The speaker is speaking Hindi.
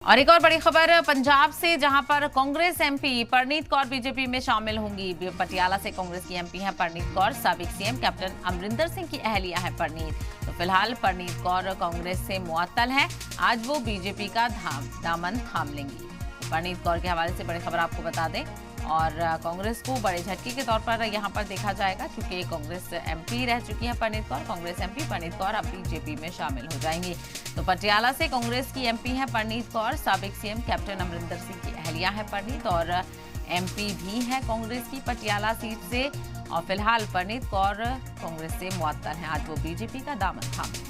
और एक और बड़ी खबर पंजाब से, जहां पर कांग्रेस एमपी परनीत कौर बीजेपी में शामिल होंगी। पटियाला से कांग्रेस की एमपी हैं परनीत कौर। साबिक सीएम कैप्टन अमरिंदर सिंह की अहलिया है परनीत। तो फिलहाल परनीत कौर कांग्रेस से मुअत्तल है। आज वो बीजेपी का दामन थाम लेंगी। परनीत कौर के हवाले से बड़ी खबर आपको बता दें, और कांग्रेस को बड़े झटके के तौर पर यहां पर देखा जाएगा, क्योंकि कांग्रेस एमपी रह चुकी हैं परनीत कौर। कांग्रेस एमपी परनीत कौर अब बीजेपी में शामिल हो जाएंगी। तो पटियाला से कांग्रेस की एमपी हैं परनीत कौर। साबिक सीएम कैप्टन अमरिंदर सिंह की अहलिया है परनीत, और एमपी भी है कांग्रेस की पटियाला सीट से। और फिलहाल परनीत कौर कांग्रेस से मुअत्तल हैं। आज वो बीजेपी का दामन थामेंगी।